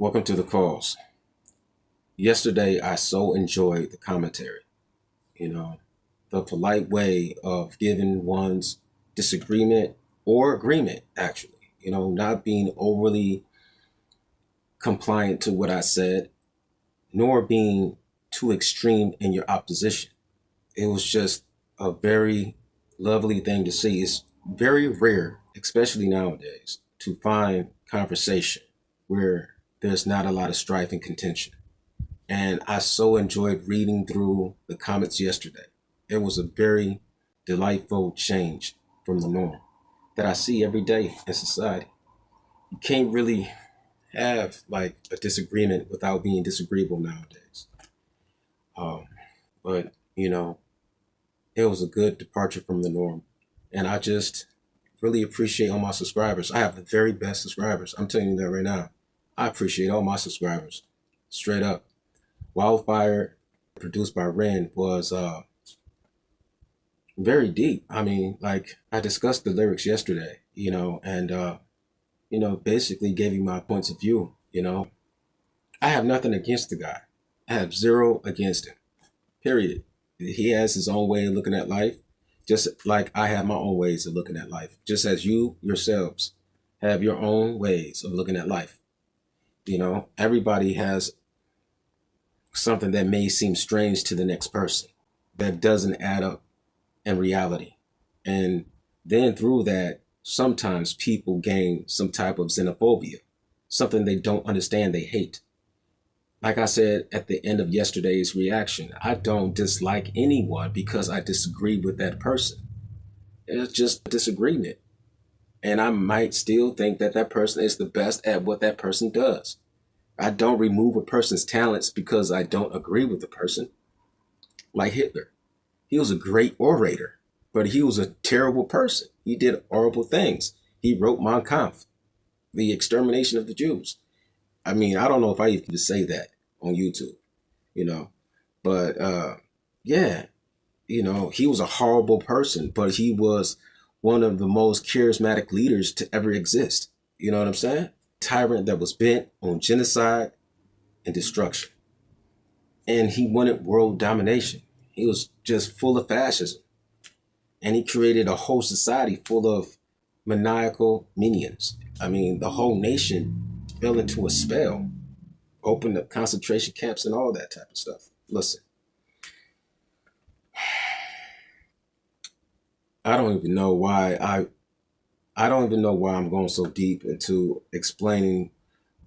Welcome to the calls. Yesterday, I so enjoyed the commentary, you know, the polite way of giving one's disagreement or agreement, actually, not being overly compliant to what I said, nor being too extreme in your opposition. It was just a very lovely thing to see. It's very rare, especially nowadays, to find conversation where there's not a lot of strife and contention. And I so enjoyed reading through the comments yesterday. It was a very delightful change from the norm that I see every day in society. You can't really have like a disagreement without being disagreeable nowadays. Um, but it was a good departure from the norm. And I just really appreciate all my subscribers. I have the very best subscribers. I'm telling you that right now. I appreciate all my subscribers. Straight up. Wildfire, produced by Ren, was very deep. I mean, like I discussed the lyrics yesterday, and basically gave you my points of view. I have nothing against the guy. I have zero against him. Period. He has his own way of looking at life, just like I have my own ways of looking at life. Just as you yourselves have your own ways of looking at life. Everybody has something that may seem strange to the next person that doesn't add up in reality. And then through that, sometimes people gain some type of xenophobia, something they don't understand, they hate. Like I said at the end of yesterday's reaction, I don't dislike anyone because I disagree with that person. It's just a disagreement. And I might still think that that person is the best at what that person does. I don't remove a person's talents because I don't agree with the person. Like Hitler. He was a great orator, but he was a terrible person. He did horrible things. He wrote Mein Kampf, the extermination of the Jews. I mean, I don't know if I even can say that on YouTube, you know, but yeah, he was a horrible person, but he was one of the most charismatic leaders to ever exist. You know what I'm saying? Tyrant that was bent on genocide and destruction. And he wanted world domination. He was just full of fascism. And he created a whole society full of maniacal minions. I mean, the whole nation fell into a spell, opened up concentration camps and all that type of stuff. Listen, I don't even know why I don't even know why I'm going so deep into explaining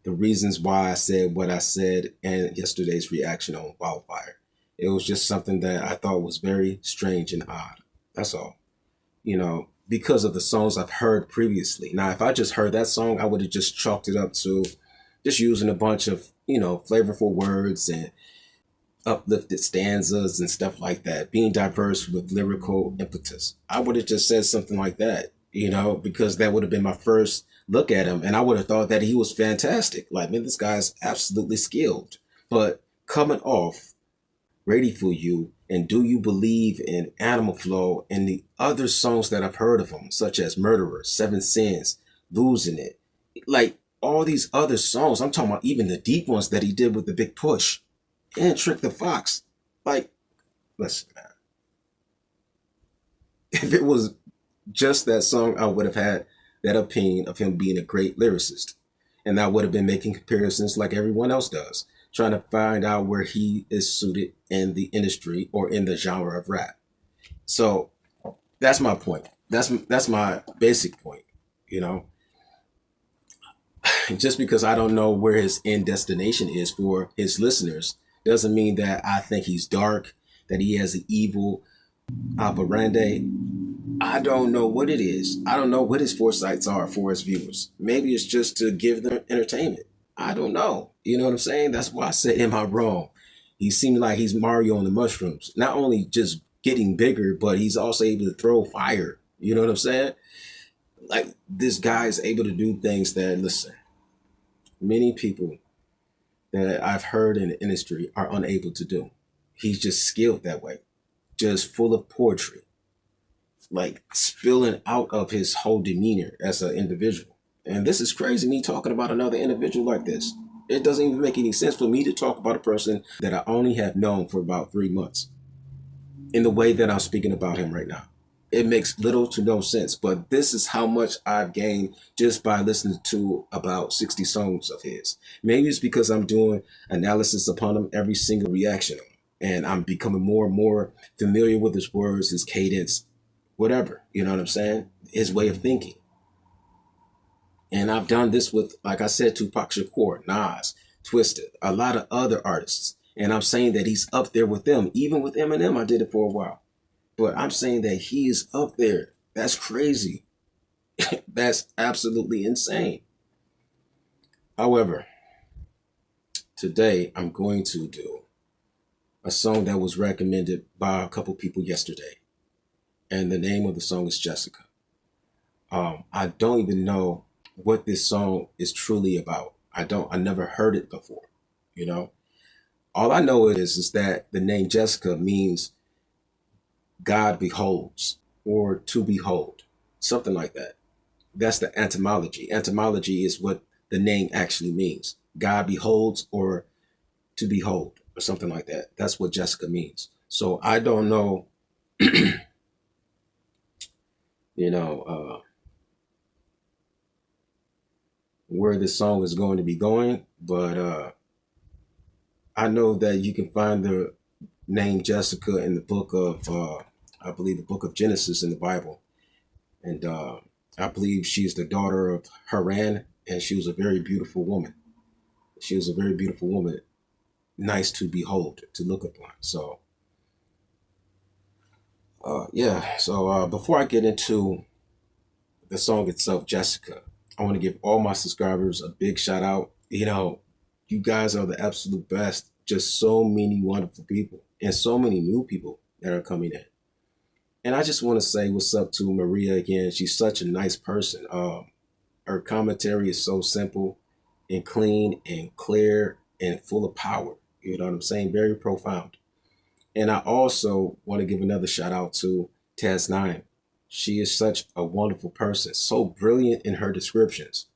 the reasons why I said what I said and yesterday's reaction on Wildfire. It was just something that I thought was very strange and odd. That's all. Because of the songs I've heard previously. Now, if I just heard that song, I would have just chalked it up to just using a bunch of, flavorful words and uplifted stanzas and stuff like that, being diverse with lyrical impetus. I would have just said something like that, because that would have been my first look at him. And I would have thought that he was fantastic. Like, man, this guy's absolutely skilled. But coming off Ready for You and Do You Believe in Animal Flow and the other songs that I've heard of him, such as Murderer, Seven Sins, Losing It, like all these other songs, I'm talking about even the deep ones that he did with the Big Push and Trick the Fox. Like, listen, man. If it was just that song, I would have had that opinion of him being a great lyricist. And I would have been making comparisons like everyone else does, trying to find out where he is suited in the industry or in the genre of rap. So that's my point. That's my basic point, you know. Just because I don't know where his end destination is for his listeners doesn't mean that I think he's dark, that he has an evil operandi. I don't know what it is. I don't know what his foresights are for his viewers. Maybe it's just to give them entertainment. I don't know. You know what I'm saying? That's why I said, am I wrong? He seems like he's Mario on the mushrooms. Not only just getting bigger, but he's also able to throw fire. You know what I'm saying? Like, this guy is able to do things that, listen, many people that I've heard in the industry are unable to do. He's just skilled that way, just full of poetry, like spilling out of his whole demeanor as an individual. And this is crazy, me talking about another individual like this. It doesn't even make any sense for me to talk about a person that I only have known for about 3 months in the way that I'm speaking about him right now. It makes little to no sense, but this is how much I've gained just by listening to about 60 songs of his. Maybe it's because I'm doing analysis upon him, every single reaction, and I'm becoming more and more familiar with his words, his cadence, whatever, you know what I'm saying? His way of thinking. And I've done this with, like I said, Tupac Shakur, Nas, Twisted, a lot of other artists. And I'm saying that he's up there with them. Even with Eminem, I did it for a while. But I'm saying that he is up there. That's crazy. That's absolutely insane. However, today I'm going to do a song that was recommended by a couple people yesterday. And the name of the song is Jessica. I don't even know what this song is truly about. I never heard it before, you know? All I know is that the name Jessica means God beholds or to behold, something like that. That's the etymology. Etymology is what the name actually means. God beholds or to behold or something like that. That's what Jessica means. So I don't know, where this song is going to be going, but I know that you can find the name Jessica in the book of, I believe the book of Genesis in the Bible. And I believe she's the daughter of Haran, and she was a very beautiful woman. She was a very beautiful woman, nice to behold, to look upon. So, before I get into the song itself, Jessica, I want to give all my subscribers a big shout out. You guys are the absolute best. Just so many wonderful people and so many new people that are coming in. And I just want to say what's up to Maria again. She's such a nice person. Her commentary is so simple and clean and clear and full of power. You know what I'm saying? Very profound. And I also want to give another shout out to Taz9. She is such a wonderful person, so brilliant in her descriptions.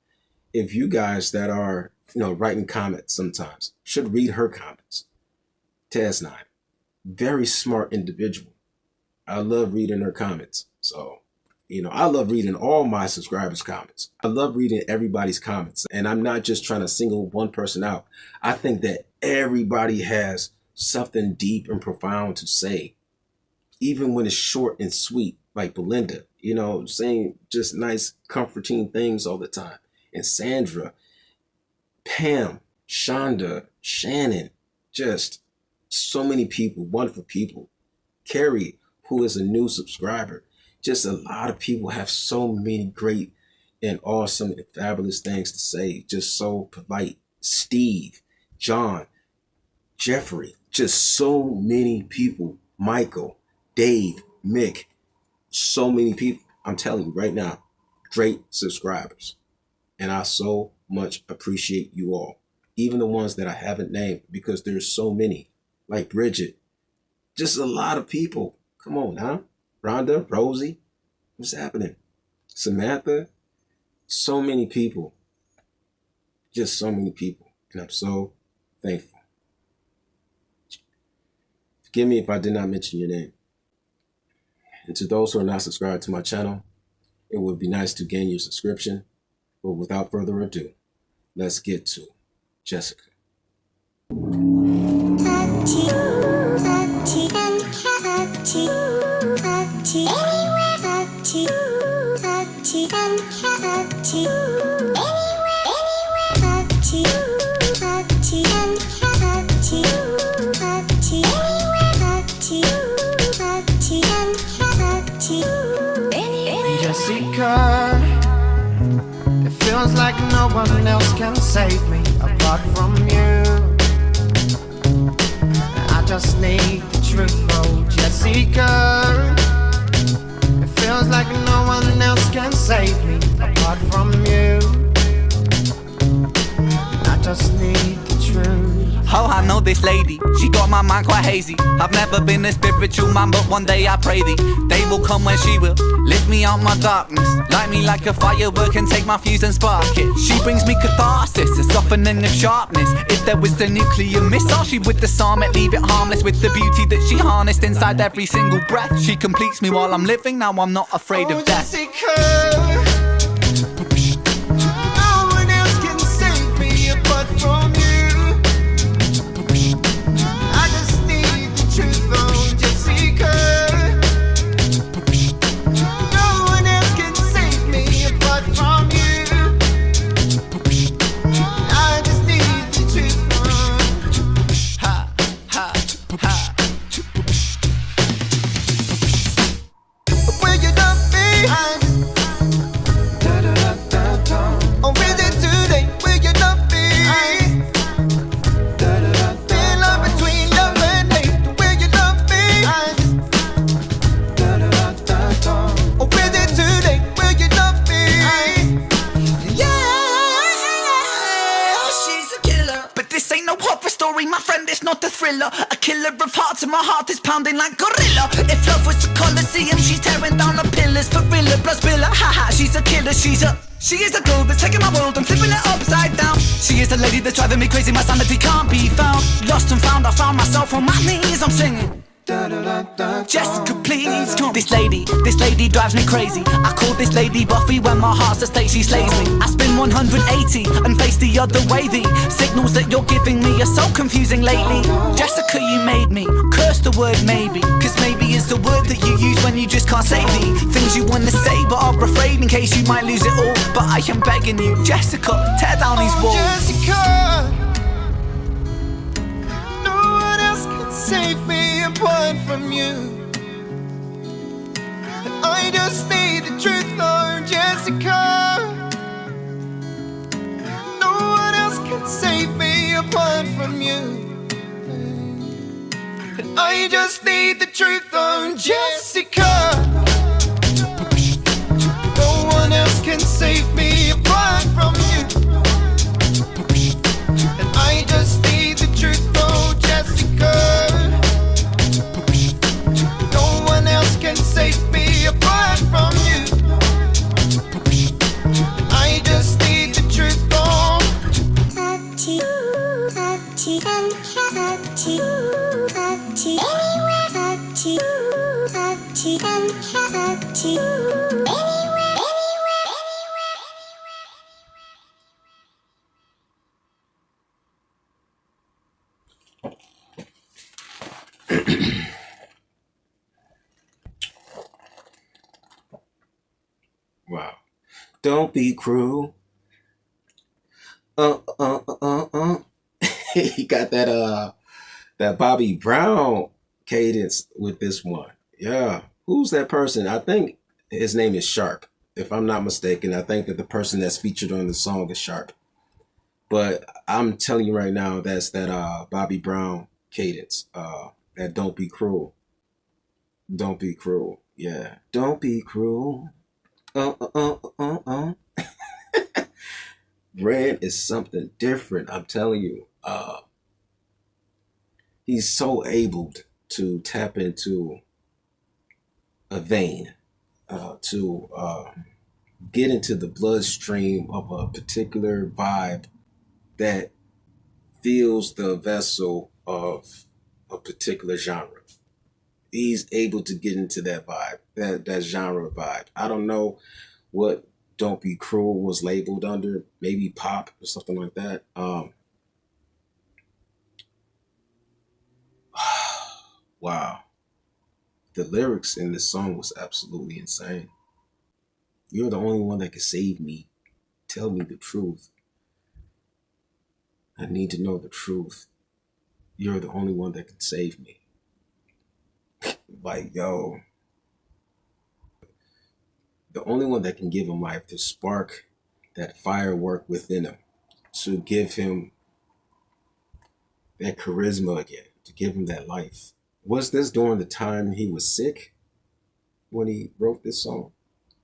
If you guys that are, writing comments sometimes should read her comments. Taz9, very smart individual. I love reading her comments. So, I love reading all my subscribers' comments. I love reading everybody's comments. And I'm not just trying to single one person out. I think that everybody has something deep and profound to say, even when it's short and sweet, like Belinda, saying just nice, comforting things all the time. And Sandra, Pam, Shonda, Shannon, just so many people, wonderful people. Carrie, who is a new subscriber. Just a lot of people have so many great and awesome and fabulous things to say. Just so polite. Steve, John, Jeffrey, just so many people. Michael, Dave, Mick, so many people. I'm telling you right now, great subscribers. And I so much appreciate you all. Even the ones that I haven't named, because there's so many. Like Bridget. Just a lot of people. Come on, huh? Rhonda, Rosie, what's happening? Samantha, so many people. Just so many people. And I'm so thankful. Forgive me if I did not mention your name. And to those who are not subscribed to my channel, it would be nice to gain your subscription. But without further ado, let's get to Jessica. Jessica, it feels like no one else can save me apart from you. I just need the truth, oh Jessica. It feels like no one else can save me apart from you. I just need the truth. Oh, I know this lady, she got my mind quite hazy. I've never been a spiritual man, but one day I pray thee. Day will come when she will lift me out my darkness, light me like a firework and take my fuse and spark it. She brings me catharsis, a softening of sharpness. If there was a nuclear missile, she would disarm it, leave it harmless. With the beauty that she harnessed inside every single breath, she completes me while I'm living. Now I'm not afraid of death. Jessica, no one else can save me apart from you. I just need the truth, oh Jessica. No one else can save me apart from you. I just need the truth, oh. Ha, ha, ha. Will you love me? I just oh, is it too late? Will you love me? Feel love between love and hate. Will you love me? Oh, is it too late? Will you love me? Yeah, she's a killer. But this ain't no horror story, my friend, it's not a thriller. A killer of hearts and my heart is pounding like gorilla. If love was the Colosseum, she's tearing down the pillars. For real, plus spiller, haha, she's a killer, she is a girl that's taking my world and flipping it upside down. She is the lady that's driving me crazy, my sanity can't be found. Lost and found, I found myself on my knees, I'm singing. Jessica, please come. This lady drives me crazy. I call this lady Buffy when my heart's at stake, she slays me. I spin 180 and face the other way. The signals that you're giving me are so confusing lately. Jessica, you made me curse the word maybe, cause maybe is the word that you use when you just can't say the things you wanna say but are afraid in case you might lose it all. But I am begging you, Jessica, tear down these walls. Jessica, no one else can save me apart from you. And I just need the truth, oh Jessica. No one else can save me apart from you. And I just need the truth, oh Jessica. No one else can save me apart from you. And I just need the truth, oh Jessica. No one else can save me apart from you. And I just need the truth, oh. Wow. Don't be cruel. He got that Bobby Brown cadence with this one. Yeah. Who's that person? I think his name is Sharp. If I'm not mistaken, I think that the person that's featured on the song is Sharp. But I'm telling you right now, that's that Bobby Brown cadence. That Don't Be Cruel. Don't be cruel. Yeah. Don't be cruel. Red is something different. I'm telling you. He's so able to tap into a vein, to get into the bloodstream of a particular vibe that fills the vessel of a particular genre. He's able to get into that vibe, that genre vibe. I don't know what Don't Be Cruel was labeled under, maybe pop or something like that. Wow. The lyrics in this song was absolutely insane. You're the only one that can save me. Tell me the truth. I need to know the truth. You're the only one that can save me. Like, yo. The only one that can give him life, to spark that firework within him, to give him that charisma again, to give him that life. Was this during the time he was sick when he wrote this song?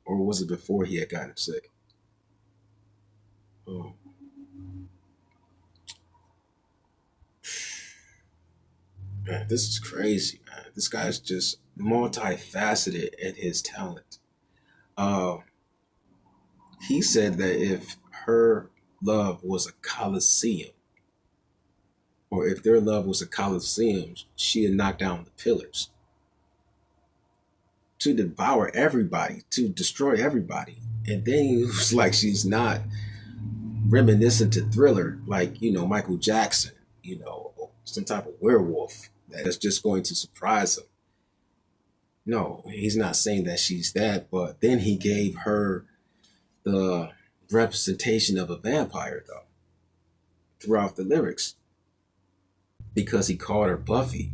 Or was it before he had gotten sick? Oh. Man, this is crazy, man. This guy's just multifaceted at his talent. Uh, he said that if her love was a coliseum, or if their love was a coliseum, she'd knock down the pillars to devour everybody, to destroy everybody. And then he was like, she's not reminiscent to Thriller, like, Michael Jackson, some type of werewolf that's just going to surprise him. No, he's not saying that she's that, but then he gave her the representation of a vampire, though, throughout the lyrics, because he called her Buffy.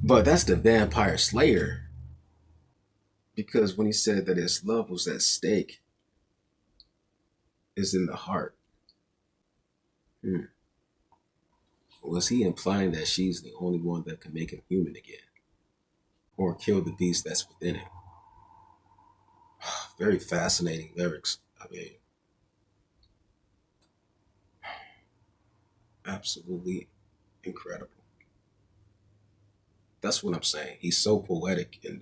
But that's the vampire slayer, because when he said that his love was at stake, is in the heart. Was he implying that she's the only one that can make him human again, or kill the beast that's within him? Very fascinating lyrics. I mean, absolutely incredible. That's what I'm saying. He's so poetic, and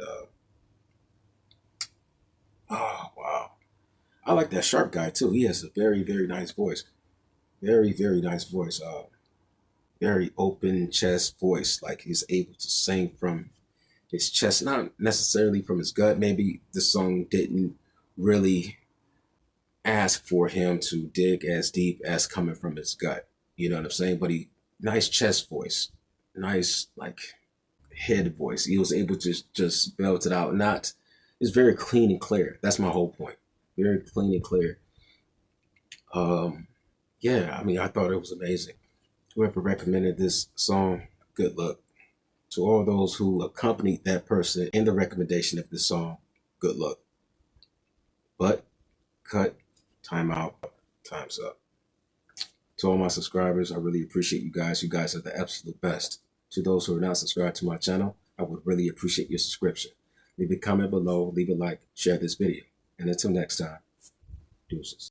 oh wow, I like that Sharp guy too. He has a very, very nice voice. Very, very nice voice. Very open chest voice. Like he's able to sing from his chest, not necessarily from his gut. Maybe the song didn't really ask for him to dig as deep as coming from his gut. You know what I'm saying? But nice chest voice, nice like head voice. He was able to just belt it out. It's very clean and clear. That's my whole point. Very clean and clear. Yeah, I mean, I thought it was amazing. Whoever recommended this song, good luck. To all those who accompanied that person in the recommendation of this song, good luck. But cut, time out, time's up. To all my subscribers, I really appreciate you guys. You guys are the absolute best. To those who are not subscribed to my channel, I would really appreciate your subscription. Leave a comment below, leave a like, share this video. And until next time, deuces.